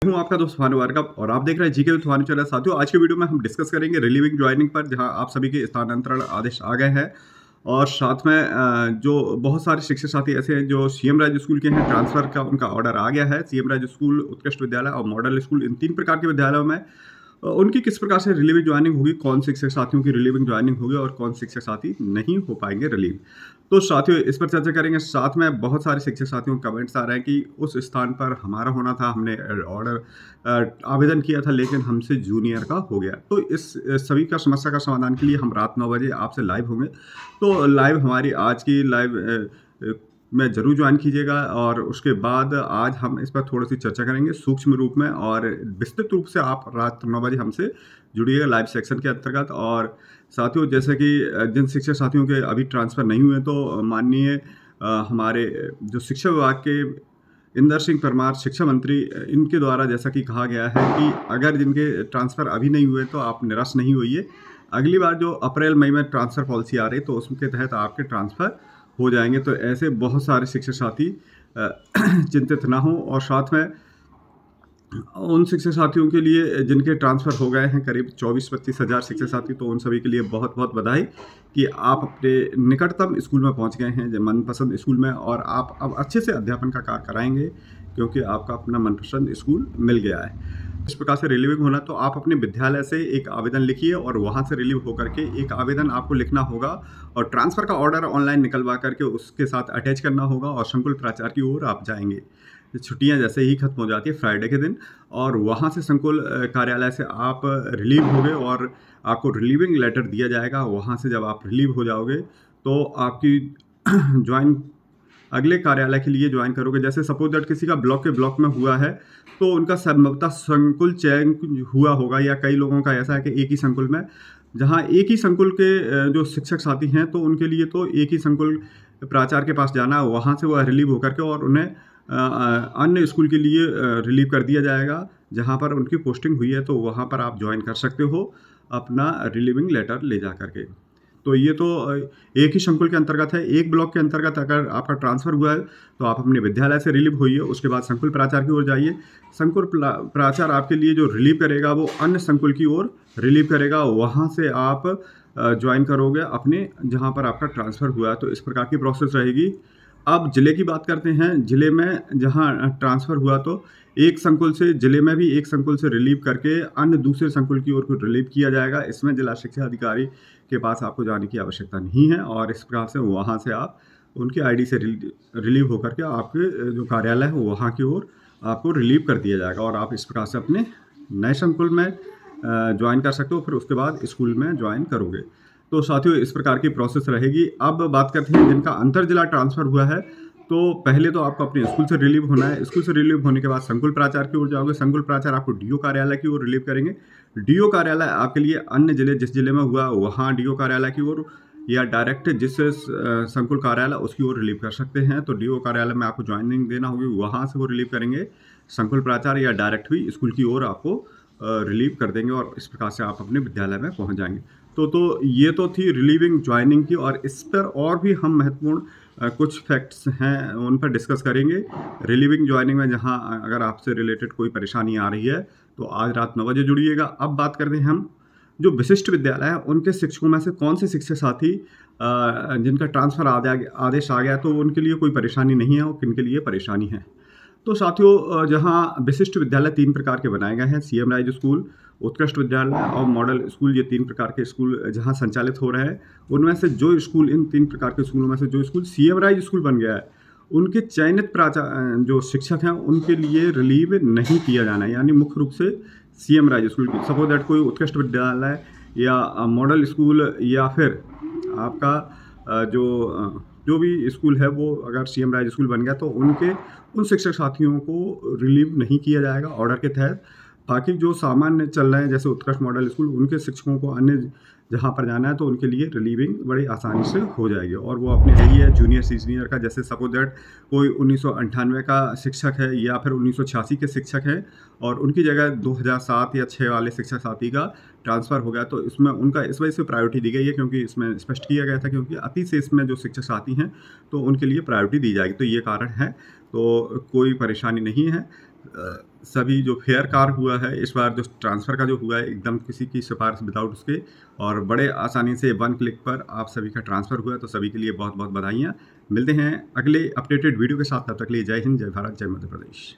हूँ आपका दोस्त भानु भार्गव और आप देख रहे हैं जीके विद भानु चैनल। साथियों, आज के वीडियो में हम डिस्कस करेंगे रिलीविंग ज्वाइनिंग पर, जहां आप सभी के स्थानांतरण आदेश आ गए हैं। और साथ में जो बहुत सारे शिक्षक साथी ऐसे हैं जो सीएम राज्य स्कूल के हैं, ट्रांसफर का उनका ऑर्डर आ गया है। सीएम राज्य स्कूल, उत्कृष्ट विद्यालय और मॉडल स्कूल, इन 3 प्रकार के विद्यालयों में उनकी किस प्रकार से रिलीविंग ज्वाइनिंग होगी, कौन शिक्षक साथियों की रिलीविंग ज्वाइनिंग होगी और कौन शिक्षक साथी नहीं हो पाएंगे रिलीव। तो साथियों, इस पर चर्चा करेंगे। साथ में बहुत सारे शिक्षक साथियों के कमेंट्स आ रहे हैं कि उस स्थान पर हमारा होना था, हमने ऑर्डर आवेदन किया था, लेकिन हमसे जूनियर का हो गया। तो इस सभी का समस्या का समाधान के लिए हम रात 9 बजे आपसे लाइव होंगे। तो लाइव हमारी आज की लाइव में ज़रूर ज्वाइन कीजिएगा और उसके बाद आज हम इस पर थोड़ी-सी चर्चा करेंगे सूक्ष्म रूप में, और विस्तृत रूप से आप रात 9 बजे हमसे जुड़िएगा लाइव सेक्शन के अंतर्गत। और साथियों, जैसे कि जिन शिक्षक साथियों के अभी ट्रांसफ़र नहीं हुए, तो माननीय हमारे जो शिक्षा विभाग के इंदर सिंह परमार शिक्षा मंत्री, इनके द्वारा जैसा कि कहा गया है कि अगर जिनके ट्रांसफ़र अभी नहीं हुए तो आप निराश नहीं होइए। अगली बार जो अप्रैल मई में ट्रांसफ़र पॉलिसी आ रही है, तो उसके तहत आपके ट्रांसफ़र हो जाएँगे। तो ऐसे बहुत सारे शिक्षक साथी चिंतित ना हों। और साथ में उन शिक्षक साथियों के लिए जिनके ट्रांसफ़र हो गए हैं, करीब 24-25 हज़ार शिक्षक साथी, तो उन सभी के लिए बहुत-बहुत बधाई कि आप अपने निकटतम स्कूल में पहुंच गए हैं, जो मनपसंद स्कूल में, और आप अब अच्छे से अध्यापन का कार्य कराएँगे क्योंकि आपका अपना मनपसंद स्कूल मिल गया है। इस प्रकार से रिलीविंग होना, तो आप अपने विद्यालय से एक आवेदन लिखिए और वहाँ से रिलीव होकर के एक आवेदन आपको लिखना होगा और ट्रांसफ़र का ऑर्डर ऑनलाइन निकलवा करके उसके साथ अटैच करना होगा और संकुल प्राचार्य की ओर आप जाएँगे। छुट्टियाँ जैसे ही खत्म हो जाती है फ्राइडे के दिन, और वहाँ से संकुल कार्यालय से आप रिलीव होंगे और आपको रिलीविंग लेटर दिया जाएगा। वहाँ से जब आप रिलीव हो जाओगे तो आपकी ज्वाइन अगले कार्यालय के लिए ज्वाइन करोगे। जैसे सपोज दैट किसी का ब्लॉक में हुआ है, तो उनका संभवतः संकुल चयन हुआ होगा, या कई लोगों का ऐसा है कि एक ही संकुल में, जहाँ एक ही संकुल के जो शिक्षक साथी हैं, तो उनके लिए तो एक ही संकुल प्राचार्य के पास जाना है, वहाँ से वह रिलीव होकर के और उन्हें अन्य स्कूल के लिए रिलीव कर दिया जाएगा जहाँ पर उनकी पोस्टिंग हुई है। तो वहाँ पर आप ज्वाइन कर सकते हो अपना रिलीविंग लेटर ले जा करके। तो ये तो एक ही संकुल के अंतर्गत है। एक ब्लॉक के अंतर्गत अगर आपका ट्रांसफ़र हुआ है, तो आप अपने विद्यालय से रिलीव होइए, उसके बाद संकुल प्राचार्य की ओर जाइए। संकुल प्राचार्य आपके लिए जो रिलीव करेगा, वो अन्य संकुल की ओर रिलीव करेगा। वहाँ से आप ज्वाइन करोगे अपने जहाँ पर आपका ट्रांसफ़र हुआ है। तो इस प्रकार की प्रोसेस रहेगी। अब ज़िले की बात करते हैं। ज़िले में जहाँ ट्रांसफ़र हुआ, तो एक संकुल से, ज़िले में भी एक संकुल से रिलीव करके अन्य दूसरे संकुल की ओर को रिलीव किया जाएगा। इसमें जिला शिक्षा अधिकारी के पास आपको जाने की आवश्यकता नहीं है, और इस प्रकार से वहाँ से आप उनकी आईडी से रिलीव होकर के आपके जो कार्यालय है वहाँ की ओर आपको रिलीव कर दिया जाएगा, और आप इस प्रकार से अपने नए संकुल में ज्वाइन कर सकते हो। फिर उसके बाद स्कूल में ज्वाइन करोगे। तो साथियों, इस प्रकार की प्रोसेस रहेगी। अब बात करते हैं जिनका अंतर जिला ट्रांसफ़र हुआ है। तो पहले तो आपको अपने स्कूल से रिलीव होना है। स्कूल से रिलीव होने के बाद संकुल प्राचार्य की ओर जाओगे। संकुल प्राचार्य आपको डीओ कार्यालय की ओर रिलीव करेंगे। डीओ कार्यालय आपके लिए अन्य जिले, जिस जिले में हुआ वहाँ डीओ कार्यालय की ओर, या डायरेक्ट जिस संकुल कार्यालय उसकी ओर रिलीव कर सकते हैं। तो डीओ कार्यालय में आपको ज्वाइनिंग देना होगी, वहाँ से वो रिलीव करेंगे संकुल प्राचार्य, या डायरेक्ट भी स्कूल की ओर आपको रिलीव कर देंगे, और इस प्रकार से आप अपने विद्यालय में पहुँच जाएंगे। तो ये तो थी रिलीविंग ज्वाइनिंग की, और इस पर और भी हम महत्वपूर्ण कुछ फैक्ट्स हैं, उन पर डिस्कस करेंगे रिलीविंग ज्वाइनिंग में। जहां अगर आपसे रिलेटेड कोई परेशानी आ रही है, तो आज रात 9 बजे जुड़िएगा। अब बात करते हैं हम जो विशिष्ट विद्यालय है उनके शिक्षकों में से कौन से शिक्षक साथी जिनका ट्रांसफ़र आदेश आ गया, तो उनके लिए कोई परेशानी नहीं है और किन के लिए परेशानी है। तो साथियों, जहाँ विशिष्ट विद्यालय 3 प्रकार के बनाए गए हैं, सीएम राइज स्कूल, उत्कृष्ट विद्यालय और मॉडल स्कूल, ये 3 प्रकार के स्कूल जहाँ संचालित हो रहे हैं। उनमें से जो स्कूल, इन 3 प्रकार के स्कूलों में से जो स्कूल सीएम राइज स्कूल बन गया है, उनके चयनित जो शिक्षक हैं, उनके लिए रिलीव नहीं किया जाना है। यानी मुख्य रूप से CM rise school, suppose that कोई उत्कृष्ट विद्यालय या मॉडल स्कूल, या फिर आपका जो भी स्कूल है, वो अगर सीएम राइज स्कूल बन गया, तो उन शिक्षक साथियों को रिलीव नहीं किया जाएगा ऑर्डर के तहत। बाकी जो सामान्य चल रहे हैं, जैसे उत्कृष्ट मॉडल स्कूल, उनके शिक्षकों को अन्य जहाँ पर जाना है, तो उनके लिए रिलीविंग बड़ी आसानी से हो जाएगी, और वो अपने लिए जूनियर सीनियर का, जैसे सपोज दैट कोई 1998 का शिक्षक है या फिर 1986 के शिक्षक हैं, और उनकी जगह 2007 या 6 वाले शिक्षक साथी का ट्रांसफ़र हो गया, तो इसमें उनका इस वजह से प्रायोरिटी दी गई है, क्योंकि इसमें स्पष्ट किया गया था, क्योंकि अति शेष में जो शिक्षक साथी हैं, तो उनके लिए प्रायोरिटी दी जाएगी। तो ये कारण है, तो कोई परेशानी नहीं है। सभी जो फेयर कार हुआ है इस बार, जो ट्रांसफ़र का जो हुआ है एकदम किसी की सिफ़ारिश विदाउट उसके, और बड़े आसानी से वन क्लिक पर आप सभी का ट्रांसफ़र हुआ है, तो सभी के लिए बहुत-बहुत बधाइयाँ। मिलते हैं अगले अपडेटेड वीडियो के साथ, तब तक के लिए जय हिंद, जय भारत, जय मध्य प्रदेश।